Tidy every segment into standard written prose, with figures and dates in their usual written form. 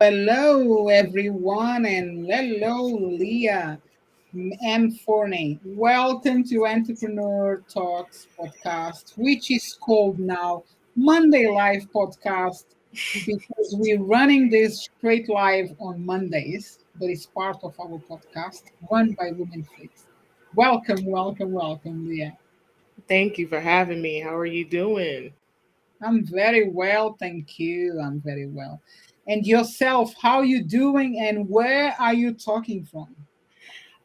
hello, everyone, and hello, Leah. I'm Forney. Welcome to Entrepreneur Talks podcast, which is called now Monday Live Podcast because we're running this straight live on Mondays, but it's part of our podcast run by Women Fleets. Welcome, welcome, welcome, Leah. Thank you for having me. How are you doing? I'm very well, thank you. I'm very well. And yourself, how you doing and where are you talking from?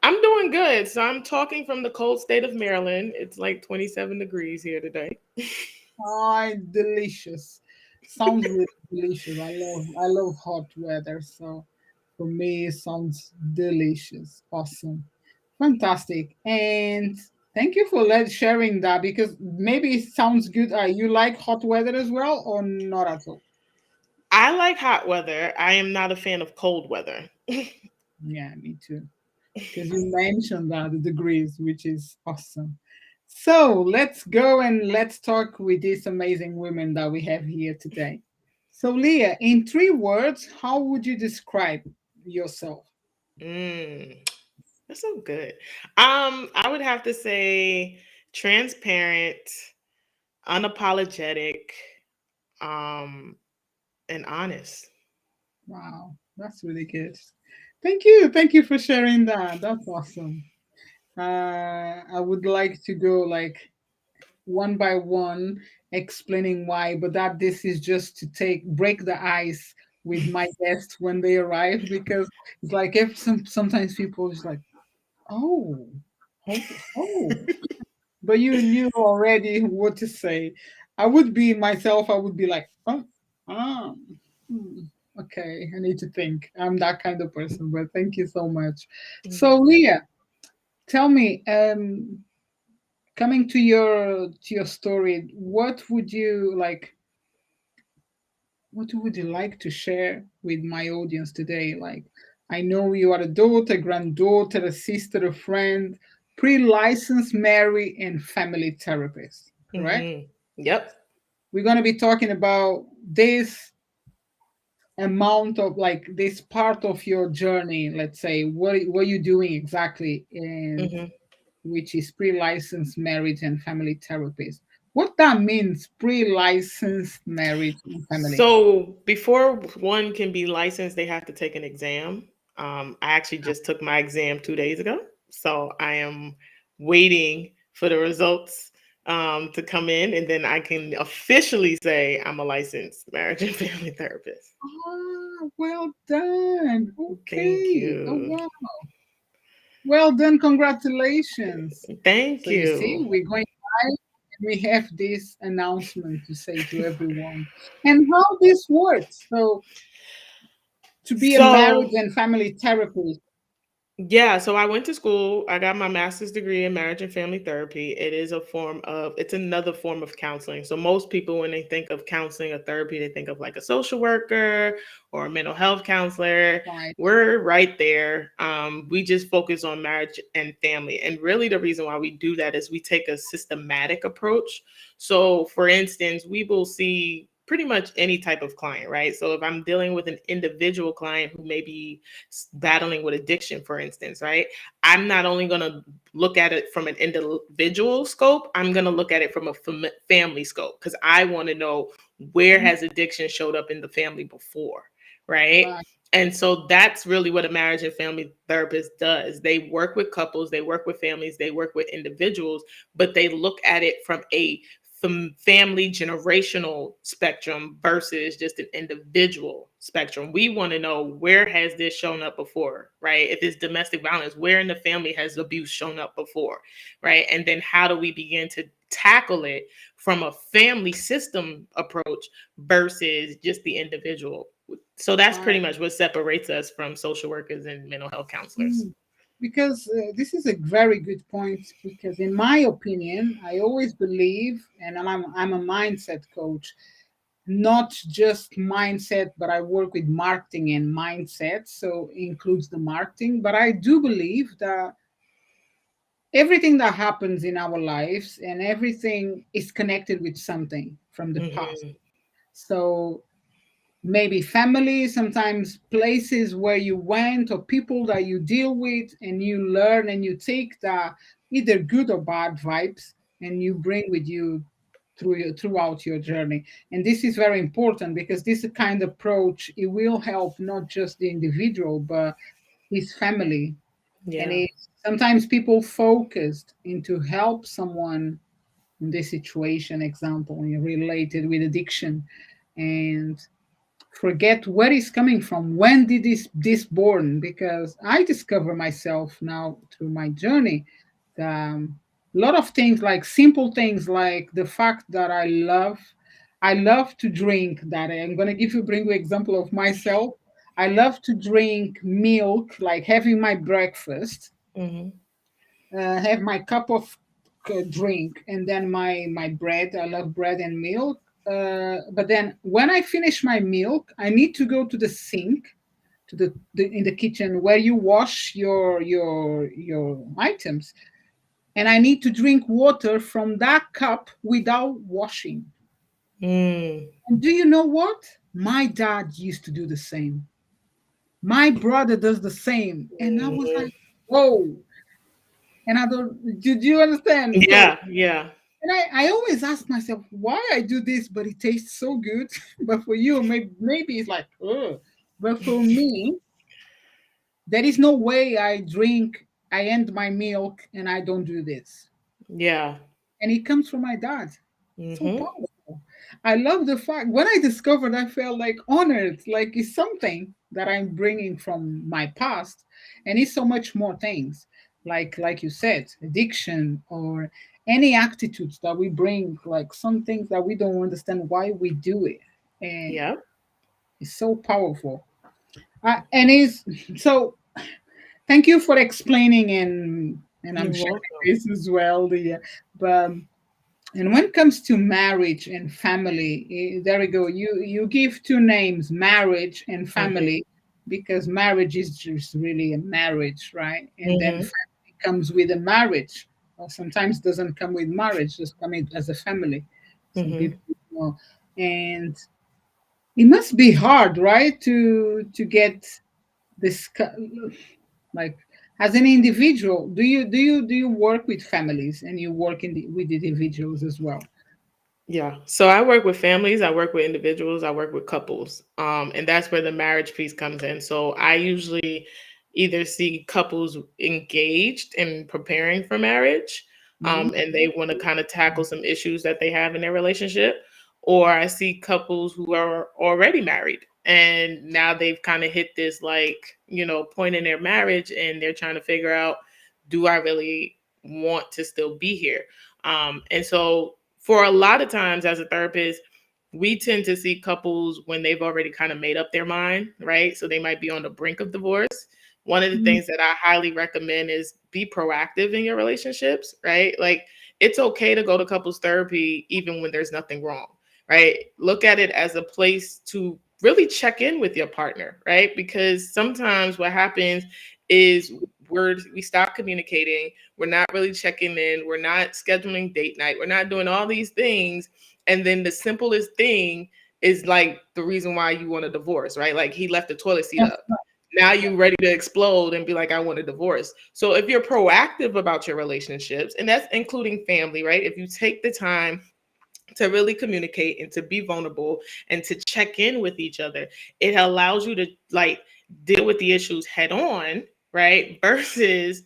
I'm doing good. So I'm talking from the cold state of Maryland. It's like 27 degrees here today. Ah, delicious. Sounds really delicious. I love hot weather, so for me it sounds delicious. Awesome. Fantastic. And thank you for sharing that because maybe it sounds good. You like hot weather as well or not at all? I like hot weather. I am not a fan of cold weather. Yeah, me too. Because you mentioned that the degrees, which is awesome. So let's go and let's talk with these amazing women that we have here today. So, Leah, in 3 words, how would you describe yourself? Mm, that's so good. I would have to say transparent, unapologetic, um, and honest. Wow, that's really good. Thank you. Thank you for sharing that. That's awesome. I would like to go like one by one explaining why, but that this is just to take break the ice with my guests when they arrive because it's like if sometimes people just like, oh, oh, oh, but you knew already what to say. I would be myself, I would be like, oh, ah, hmm, okay, I need to think. I'm that kind of person, but thank you so much. So Leah, tell me, coming to your story, what would you like to share with my audience today? Like, I know you are a daughter, granddaughter, a sister, a friend, pre-licensed married and family therapist, correct? Hmm. Yep. We're going to be talking about this amount of like this part of your journey. Let's say what are you doing exactly, and Hmm. which is pre-licensed marriage and family therapist. What that means, pre-licensed marriage and family. So before one can be licensed, they have to take an exam. I actually just took my exam 2 days ago, so I am waiting for the results to come in, and then I can officially say I'm a licensed marriage and family therapist. Ah, well done. Thank Okay. Oh you. wow. Well done. Congratulations. Thank So you see, you. we're going live and we have this announcement to say to everyone. And how this works. So to be a So marriage and family therapist. yeah, so I went to school. I got my master's degree in marriage and family therapy. It's another form of counseling. So most people, when they think of counseling or therapy, they think of like a social worker or a mental health counselor. Right. We're right there. We just focus on marriage and family. And really, the reason why we do that is we take a systematic approach. So, for instance, we will see pretty much any type of client, right? So if I'm dealing with an individual client who may be battling with addiction, for instance, right? I'm not only going to look at it from an individual scope, I'm going to look at it from a family scope because I want to know where Mhm. has addiction showed up in the family before, right? Right. And so that's really what a marriage and family therapist does. They work with couples, they work with families, they work with individuals, but they look at it from a family generational spectrum versus just an individual spectrum. We want to know where has this shown up before, right? If it's domestic violence, where in the family has abuse shown up before, right? And then how do we begin to tackle it from a family system approach versus just the individual? So that's pretty Right. much what separates us from social workers and mental health counselors. Mm. Because this is a very good point. Because in my opinion, I always believe, and I'm a mindset coach, not just mindset, but I work with marketing and mindset, so includes the marketing. But I do believe that everything that happens in our lives and everything is connected with something from the past. Hmm. So maybe family, sometimes places where you went or people that you deal with, and you learn and you take the either good or bad vibes and you bring with you throughout your journey. And this is very important because this kind of approach, it will help not just the individual but his family. And Yeah. it, sometimes people focused into help someone in this situation, example related with addiction, and forget where it's coming from. When did this born? Because I discover myself now through my journey, a lot of things, like simple things, like the fact that I love to drink. That I'm gonna bring you example of myself. I love to drink milk, like having my breakfast, Hmm. have my cup of drink, and then my bread. I love bread and milk. But then when I finish my milk, I need to go to the sink, to the in the kitchen where you wash your items, and I need to drink water from that cup without washing. Mm. And do you know what? My dad used to do the same. My brother does the same, and I was Mhm. like, whoa. And I don't. Did you understand? So Yeah, yeah, and I always ask myself why I do this, but it tastes so good. But for you, maybe it's like, ugh. But for me, there is no way I end my milk and I don't do this. yeah. And it comes from my dad. So Hmm. powerful. I love the fact when I discovered, I felt like honored, like it's something that I'm bringing from my past, and it's so much more things, like you said, addiction or any attitudes that we bring, like some things that we don't understand why we do it, and Yeah. it's so powerful. And it's so. Thank you for explaining, and I'm You're sharing welcome. this as well. But and when it comes to marriage and family, there we go. You give two names, marriage and Hmm. family, because marriage is just really a marriage, right? And then Hmm. family comes with a marriage, or sometimes doesn't come with marriage, just come in as a family. Some Hmm. people know, and it must be hard, right, to get this like as an individual. Do you work with families and you work with individuals as well? Yeah. So I work with families, I work with individuals, I work with couples. And that's where the marriage piece comes in. So I usually either see couples engaged in preparing for marriage, Mhm. and they want to kind of tackle some issues that they have in their relationship, or I see couples who are already married and now they've kind of hit this like, point in their marriage and they're trying to figure out, do I really want to still be here? And so, for a lot of times as a therapist, we tend to see couples when they've already kind of made up their mind, right? So they might be on the brink of divorce. One of the Mhm. things that I highly recommend is be proactive in your relationships, right? Like it's okay to go to couples therapy even when there's nothing wrong, right? Look at it as a place to really check in with your partner, right? Because sometimes what happens is we stop communicating, we're not really checking in, we're not scheduling date night, we're not doing all these things, and then the simplest thing is like the reason why you want a divorce, right? Like he left the toilet seat That's up. right. Now you ready to explode and be like, I want a divorce. So if you're proactive about your relationships, and that's including family, right? If you take the time to really communicate and to be vulnerable and to check in with each other, it allows you to like deal with the issues head on, right? Versus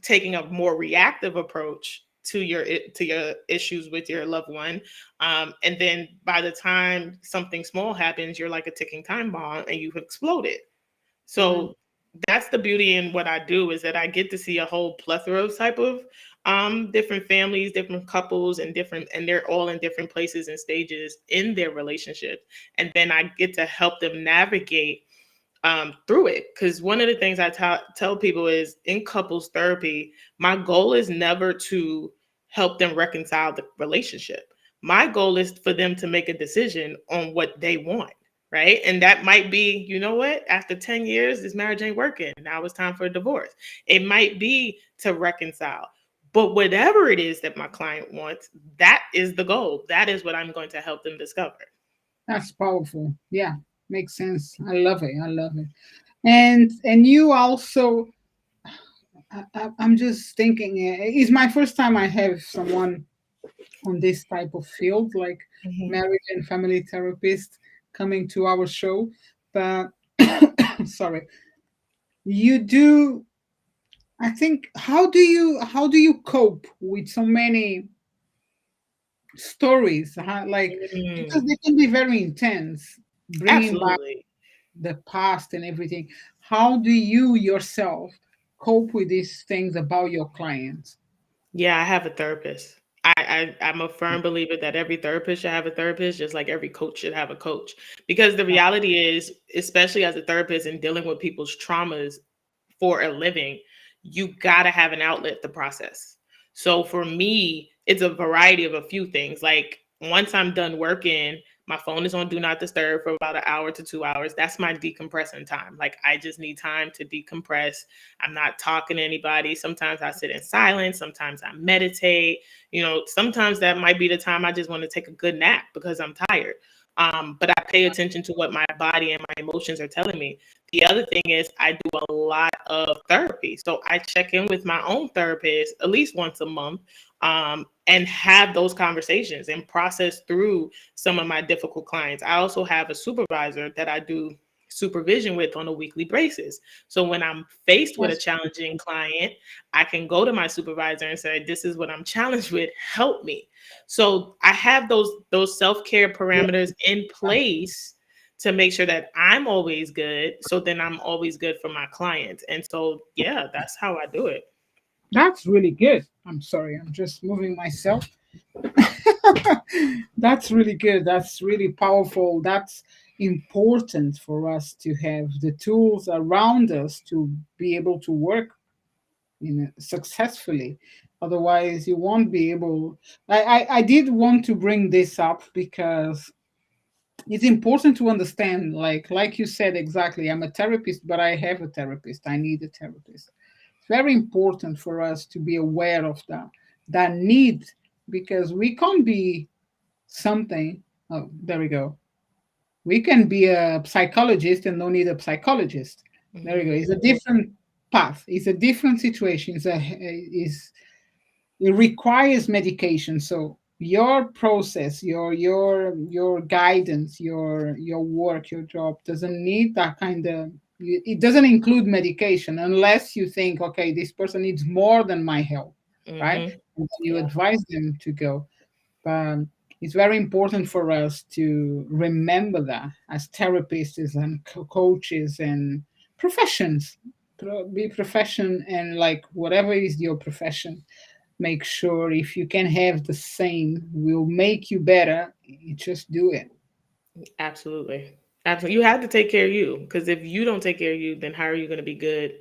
taking a more reactive approach to your issues with your loved one, and then by the time something small happens, you're like a ticking time bomb and you've exploded. Mm. So that's the beauty in what I do, is that I get to see a whole plethora of type of different families, different couples, and they're all in different places and stages in their relationship, and then I get to help them navigate through it. Because one of the things I tell people is in couples therapy, my goal is never to help them reconcile the relationship. My goal is for them to make a decision on what they want. Right. And that might be, you know what, after 10 years, this marriage ain't working. Now it's time for a divorce. It might be to reconcile. But whatever it is that my client wants, that is the goal. That is what I'm going to help them discover. That's powerful. Yeah. Makes sense. I love it. I love it. And you also, I'm just thinking, it's my first time I have someone on this type of field, like Mhm. marriage and family therapist, coming to our show. But sorry, you do. I think, how do you cope with so many stories? Like, because Mm. they can be very intense, bringing back Absolutely. the past and everything. How do you yourself cope with these things about your clients? Yeah, I have a therapist. I'm a firm believer that every therapist should have a therapist, just like every coach should have a coach. Because the reality is, especially as a therapist and dealing with people's traumas for a living, you got to have an outlet to process. So for me, it's a variety of a few things. Like once I'm done working, my phone is on do not disturb for about an hour to 2 hours. That's my decompressing time. Like I just need time to decompress. I'm not talking to anybody. Sometimes I sit in silence. Sometimes I meditate. Sometimes that might be the time I just want to take a good nap because I'm tired. But I pay attention to what my body and my emotions are telling me. The other thing is I do a lot of therapy. So I check in with my own therapist at least once a month, and have those conversations and process through some of my difficult clients. I also have a supervisor that I do supervision with on a weekly basis. So when I'm faced with a That's challenging client, I can go to my supervisor and say, "This is what I'm challenged with. Help me." So I have those self-care yeah, parameters in place to make sure that I'm always good. So then I'm always good for my clients. And so, yeah, that's how I do it. that's really good. I'm sorry, I'm just moving myself. That's really good. That's really powerful. That's important for us to have the tools around us to be able to work, successfully. Otherwise, you won't be able. I did want to bring this up because it's important to understand, like you said exactly. I'm a therapist, but I have a therapist. I need a therapist. It's very important for us to be aware of that need, because we can't be something. Oh, there we go. We can be a psychologist and don't need a psychologist. There we go. It's a Mhm. different path. It's a different situation. Is it requires medication. So your process, your guidance, your work, your job doesn't need that kind of. It doesn't include medication unless you think, okay, this person needs more than my help, right? Mhm. And then you Yeah. advise them to go. But it's very important for us to remember that as therapists and coaches and professions. Be profession, and like whatever is your profession, make sure if you can have the same will make you better, you just do it. Absolutely. Absolutely. You have to take care of you because if you don't take care of you, then how are you going to be good,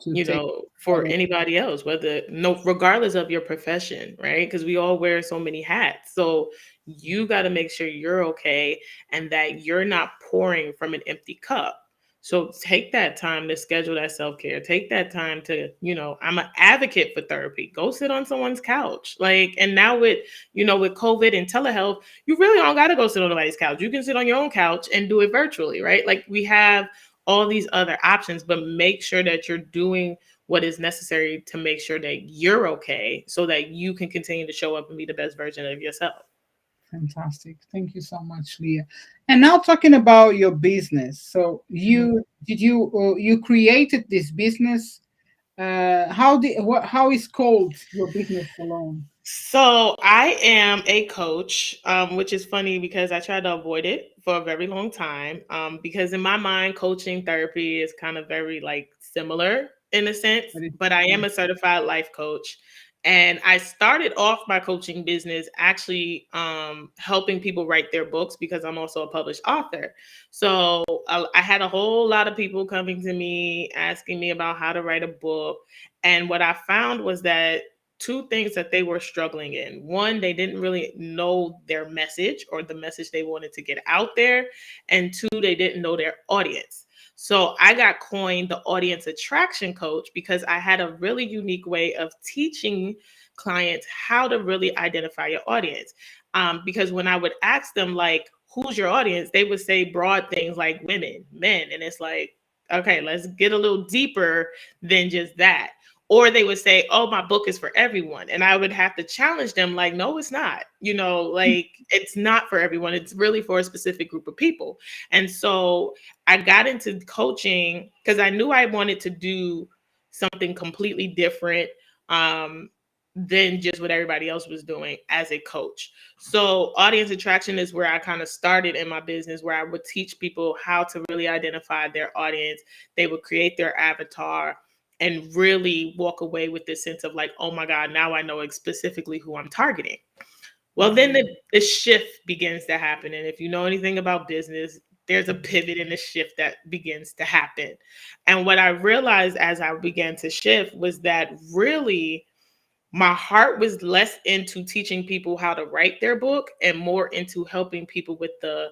To take for care of anybody else, whether no regardless of your profession, right? Because we all wear so many hats. So you got to make sure you're okay and that you're not pouring from an empty cup. So take that time to schedule that self-care. Take that time to, I'm an advocate for therapy. Go sit on someone's couch. Like, and now with COVID and telehealth, you really don't got to go sit on nobody's couch. You can sit on your own couch and do it virtually, right? Like we have all these other options, but make sure that you're doing what is necessary to make sure that you're okay so that you can continue to show up and be the best version of yourself. Fantastic. Thank you so much, Leah. And now talking about your business. So Mhm. you created this business. How is called your business alone? So I am a coach, which is funny because I tried to avoid it for a very long time. Because in my mind, coaching therapy is kind of very like similar in a sense, That is, but I am a certified life coach. And I started off my coaching business actually helping people write their books because I'm also a published author. So I had a whole lot of people coming to me asking me about how to write a book. And what I found was that two things that they were struggling in. One, they didn't really know their message or the message they wanted to get out there. And two, they didn't know their audience. So I got coined the audience attraction coach because I had a really unique way of teaching clients how to really identify your audience. Because when I would ask them, like, who's your audience, they would say broad things like women, men. And it's like, okay, let's get a little deeper than just that. Or they would say, oh, my book is for everyone. And I would have to challenge them, like, no, it's not. Like, it's not for everyone. It's really for a specific group of people. And so I got into coaching because I knew I wanted to do something completely different. Than just what everybody else was doing as a coach. So, audience attraction is where I kind of started in my business, where I would teach people how to really identify their audience. They would create their avatar and really walk away with this sense of like, oh my God, now I know specifically who I'm targeting. Well, then Wow. the shift begins to happen. And if you know anything about business, there's a pivot and a shift that begins to happen. And what I realized as I began to shift was that really my heart was less into teaching people how to write their book and more into helping people with the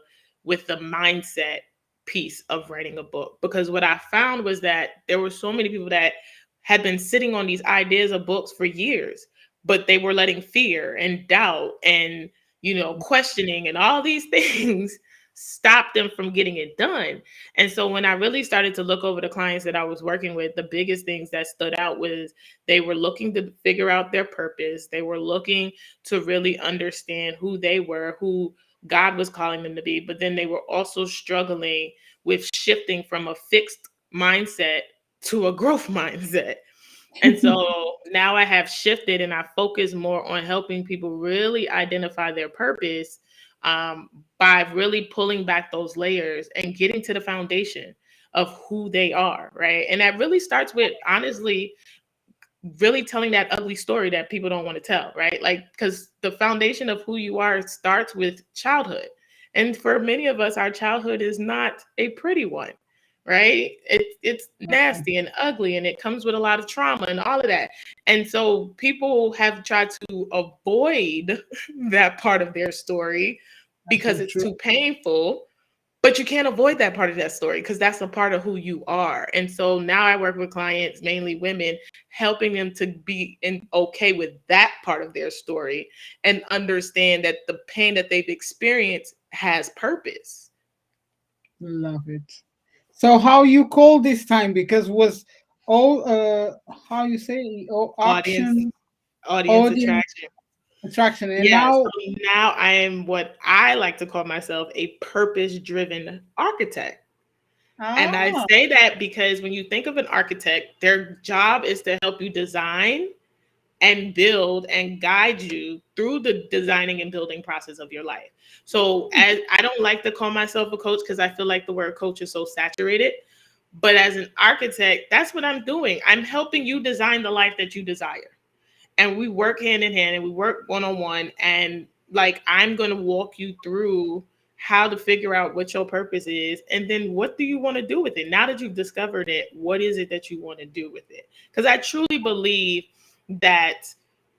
mindset piece of writing a book. Because what I found was that there were so many people that had been sitting on these ideas of books for years, but they were letting fear and doubt and questioning and all these things stop them from getting it done. And so when I really started to look over the clients that I was working with, the biggest things that stood out was they were looking to figure out their purpose. They were looking to really understand who they were, who God was calling them to be. But then they were also struggling with shifting from a fixed mindset to a growth mindset. And so now I have shifted and I focus more on helping people really identify their purpose, um, by really pulling back those layers and getting to the foundation of who they are, right? And that really starts with honestly really telling that ugly story that people don't want to tell, right? Like, because the foundation of who you are starts with childhood. And for many of us, our childhood is not a pretty one, right? It's nasty and ugly and it comes with a lot of trauma and all of that. And so people have tried to avoid that part of their story That's because so it's true. too painful, but you can't avoid that part of that story because that's a part of who you are. And so now I work with clients, mainly women, helping them to be okay with that part of their story and understand that the pain that they've experienced has purpose. Love it. So how you call this time? Because was all how you say all Audience, action, audience audience attraction. attraction, and Yeah. now So now I am what I like to call myself a purpose driven architect. And I ah say that because when you think of an architect, their job is to help you design and build and guide you through the designing and building process of your life. So as I don't like to call myself a coach because I feel like the word coach is so saturated, but as an architect, that's what I'm doing. I'm helping you design the life that you desire. And we work hand in hand and we work one on one, and like I'm going to walk you through how to figure out what your purpose is and then what do you want to do with it. Now that you've discovered it, what is it that you want to do with it? Because I truly believe that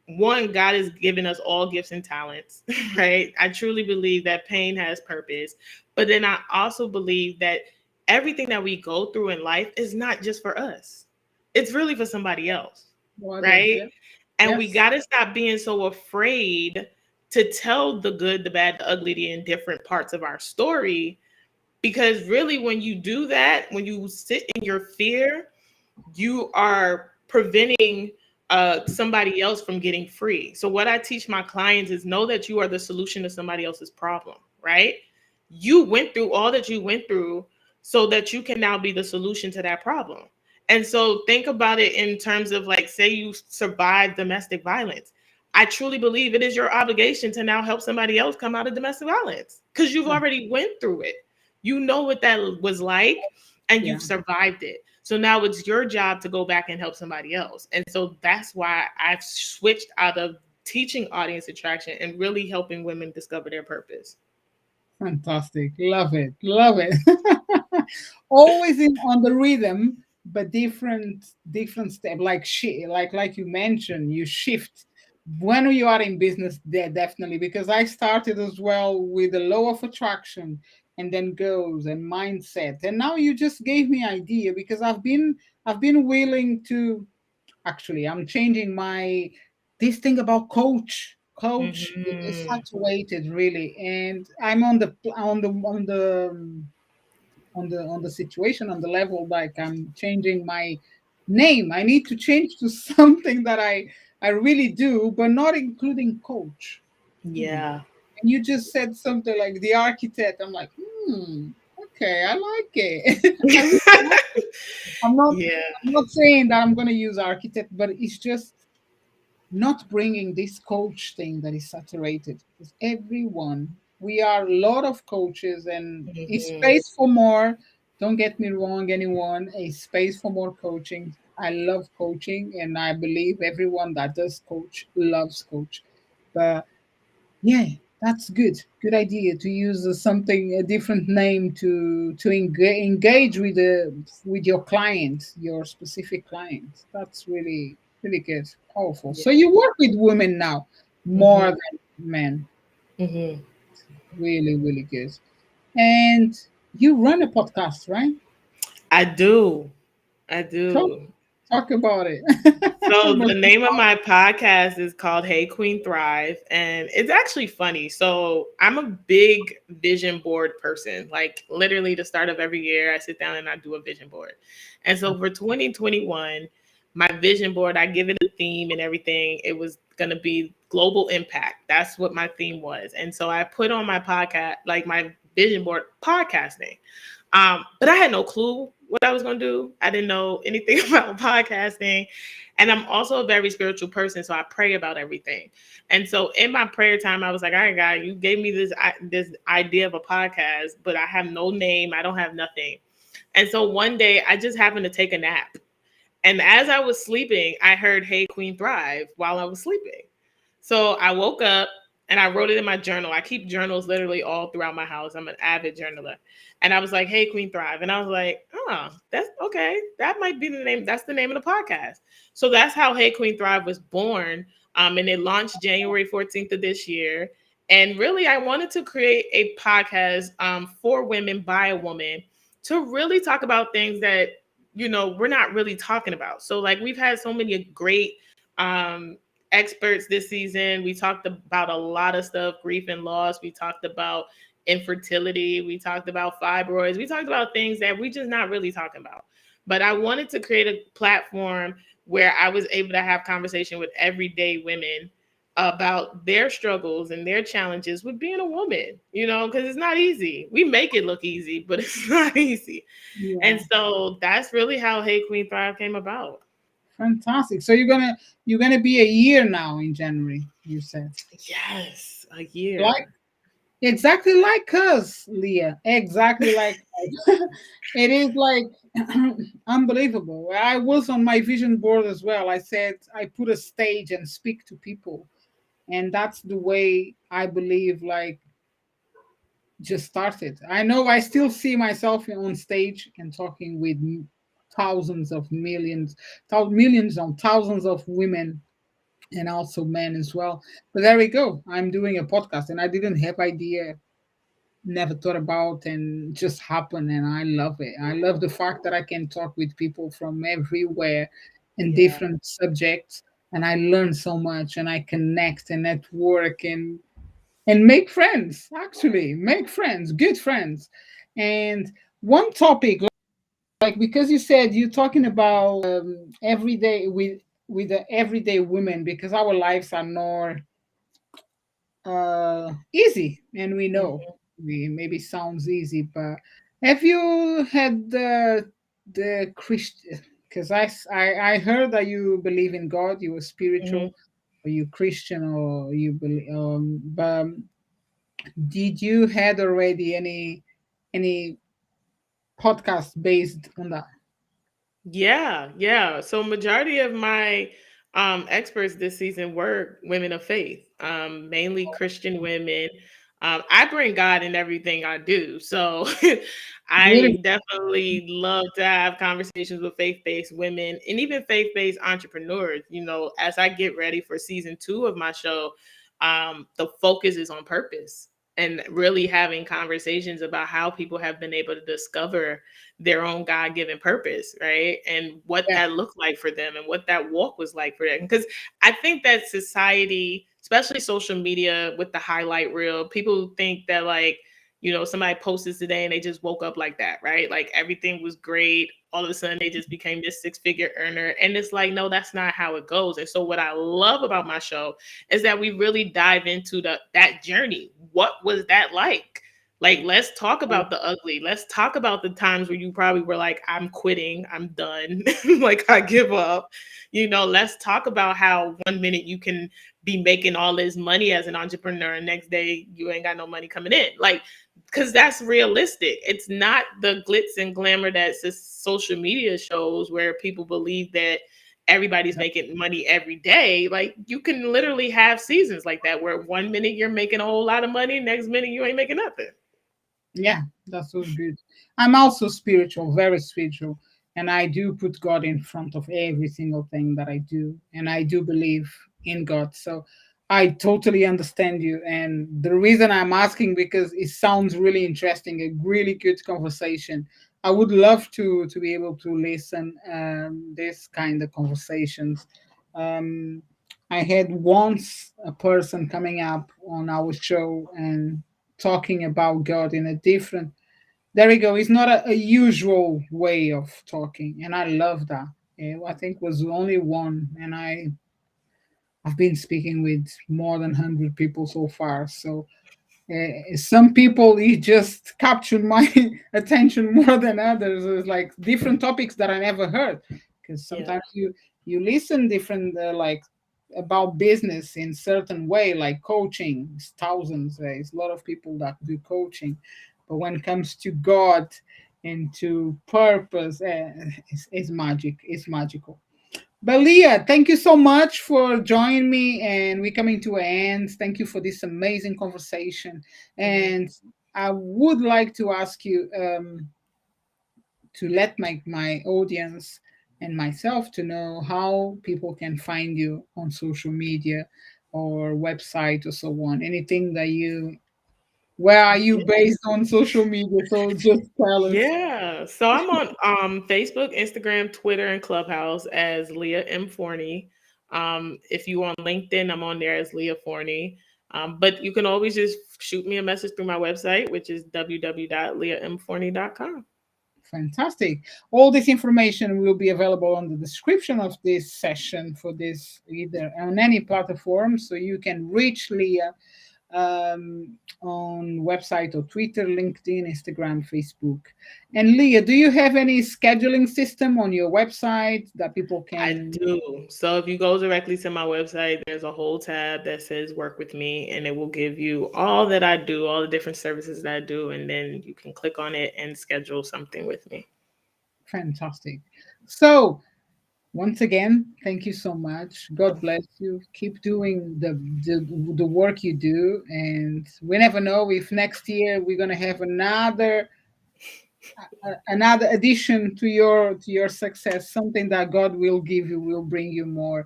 one, God has given us all gifts and talents, right? I truly believe that pain has purpose, but then I also believe that everything that we go through in life is not just for us, it's really for somebody else, what else? right? Yeah. And we Yes. got to stop being so afraid to tell the good, the bad, the ugly, the indifferent parts of our story. Because really, when you do that, when you sit in your fear, you are preventing somebody else from getting free. So, what I teach my clients is know that you are the solution to somebody else's problem, right? You went through all that you went through so that you can now be the solution to that problem. And so, think about it in terms of like, say you survive domestic violence. I truly believe it is your obligation to now help somebody else come out of domestic violence because you've Ah, already went through it. You know what that was like and yeah. you've survived it. So now it's your job to go back and help somebody else. And so that's why I've switched out of teaching audience attraction and really helping women discover their purpose. Fantastic. Love it. Love it. Always in on the rhythm, but different step. Like like you mentioned, you shift when you are in business there definitely because I started as well with the law of attraction and then goals and mindset. And now you just gave me idea because I've been willing to actually I'm changing my this thing about Coach is Mhm. saturated really, and I'm on the situation on the level like I'm changing my name. I need to change to something that I really do, but not including coach. Hmm. Yeah. And you just said something like the architect. I'm like, okay, I like it. I really like it. I'm not Yeah. I'm not saying that I'm gonna use architect, but it's just not bringing this coach thing that is saturated, because everyone, we are a lot of coaches and a Mhm. space for more. Don't get me wrong, anyone, a space for more coaching. I love coaching and I believe everyone that does coach loves coach. But yeah, that's good. Good idea to use something, a different name to engage with your client, your specific client. That's really really good, powerful. Yeah. So you work with women now more Mhm. than men. Mhm. Really really good. And you run a podcast, right? I do. I Talk do. talk about it. So Was the it name of fun? my podcast is called Hey Queen Thrive, and it's actually funny. So I'm a big vision board person. Like literally the start of every year I sit down and I do a vision board. And so for 2021, my vision board, I give it a theme and everything. It was going to be global impact. That's what my theme was. And so I put on my podcast, like my vision board podcasting. But I had no clue what I was going to do. I didn't know anything about podcasting. And I'm also a very spiritual person, so I pray about everything. And so in my prayer time, I was like, all right, God, you gave me this idea of a podcast, but I have no name. I don't have nothing. And so one day I just happened to take a nap. And as I was sleeping, I heard Hey Queen Thrive while I was sleeping. So I woke up and I wrote it in my journal. I keep journals literally all throughout my house. I'm an avid journaler. And I was like, Hey Queen Thrive. And I was like, oh, that's okay. That might be the name. That's the name of the podcast. So that's how Hey Queen Thrive was born. And it launched January 14th of this year. And really, I wanted to create a podcast for women by a woman to really talk about things that we're not really talking about. So like we've had so many great um experts this season. We talked about a lot of stuff, grief and loss. We talked about infertility. We talked about fibroids. We talked about things that we just not really talking about. But I wanted to create a platform where I was able to have conversation with everyday women about their struggles and their challenges with being a woman, because it's not easy. We make it look easy, but it's not easy. And Yeah, so that's really how Hey Queen Thrive came about. fantastic. So you're gonna be a year now in January, you said. Yes, a Like year. exactly like us, Leah. Exactly like us. It is like unbelievable. I was on my vision board as well. I said I put a stage and speak to people, and that's the way I believe. Like just started. I know I still see myself on stage and talking with thousands of millions, millions on thousands of women and also men as well. But there we go. I'm doing a podcast, and I didn't have idea, never thought about, and just happened, and I love it. I love the fact that I can talk with people from everywhere in Yeah. different subjects, and I learn so much, and I connect and network and make friends. Actually, make friends, good friends. And one topic, like because you said you're talking about everyday with the everyday women, because our lives are more easy, and we know Mhm, we maybe sounds easy, but have you had the Christian, because I heard that you believe in God, you are mhm. spiritual, or you Christian, or you believe, but did you had already any podcast based on that? Yeah, yeah. So majority of my experts this season were women of faith, mainly Christian women. I bring God in everything I do. So Beautiful. I definitely love to have conversations with faith-based women and even faith-based entrepreneurs. As I get ready for season 2 of my show, the focus is on purpose and really having conversations about how people have been able to discover their own God-given purpose, right? And what Yeah, that looked like for them and what that walk was like for them. Because I think that society especially social media with the highlight reel. People think that like, somebody posted today and they just woke up like that, right? Like everything was great. All of a sudden they just became this six-figure earner. And it's like, no, that's not how it goes. And so what I love about my show is that we really dive into that journey. What was that like? Like, let's talk about the ugly. Let's talk about the times where you probably were like, I'm quitting, I'm done, like I give up. Let's talk about how 1 minute you can be making all this money as an entrepreneur and next day you ain't got no money coming in. Like, because that's realistic. It's not the glitz and glamour that social media shows where people believe that everybody's making money every day. Like, you can literally have seasons like that where 1 minute you're making a whole lot of money, next minute you ain't making nothing. Yeah, that was good. I'm also spiritual, very spiritual, and I do put God in front of every single thing that I do, and I do believe in God. So I totally understand you. And the reason I'm asking because it sounds really interesting, a really good conversation. I would love to be able to listen this kind of conversations. Um, I had once a person coming up on our show and talking about God in a different, there we go, it's not a usual way of talking, and I love that. I think was the only one, and I've been speaking with more than 100 people so far. So some people it just captured my attention more than others. It's like different topics that I never heard, because Yeah. sometimes you listen different like about business in certain way, like coaching. It's thousands, there's a lot of people that do coaching, but when it comes to God and to purpose, it's magic, it's magical. But Leah, thank you so much for joining me, and we're coming to an end. Thank you for this amazing conversation. Mhm. And I would like to ask you to let my audience and myself to know how people can find you on social media or website or so on. Anything that you, where are you based on social media? So just tell us. Yeah. So I'm on Facebook, Instagram, Twitter, and Clubhouse as Leah M. Forney. If you on LinkedIn, I'm on there as Leah Forney. But you can always just shoot me a message through my website, which is www.leahmforney.com. Fantastic. All this information will be available on the description of this session for this either on any platform. So you can reach Leah on website or Twitter, LinkedIn, Instagram, Facebook. And Leah, do you have any scheduling system on your website that people I can? do. So if you go directly to my website, there's a whole tab that says work with me, and it will give you all that I do, all the different services that I do, and then you can click on it and schedule something with me. Fantastic. So once again, thank you so much. God bless you. Keep doing the work you do, and we never know if next year we're gonna have another addition to your success. Something that God will give you, will bring you more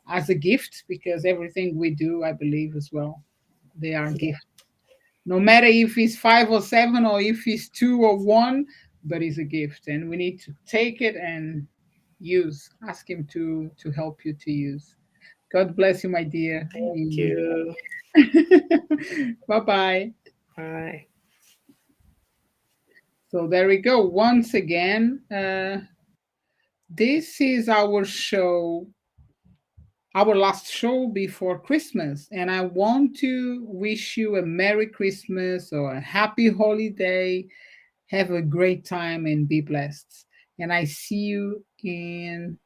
as a gift, because everything we do, I believe as well, they are Yeah. gifts. No matter if it's five or seven or if it's two or one, but it's a gift, and we need to take it and use. Ask Him to help you to use. God bless you, my dear. Thank you. Bye bye. Bye. So there we go. Once again, this is our show, our last show before Christmas, and I want to wish you a Merry Christmas or a Happy Holiday. Have a great time and be blessed. And I see you in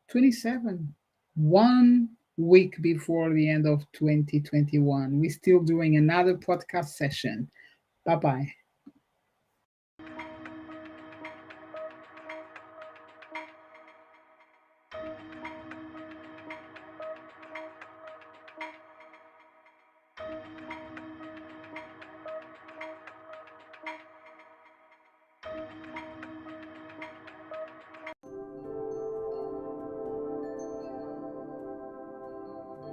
27, 1 week before the end of 2021. We're still doing another podcast session. Bye bye.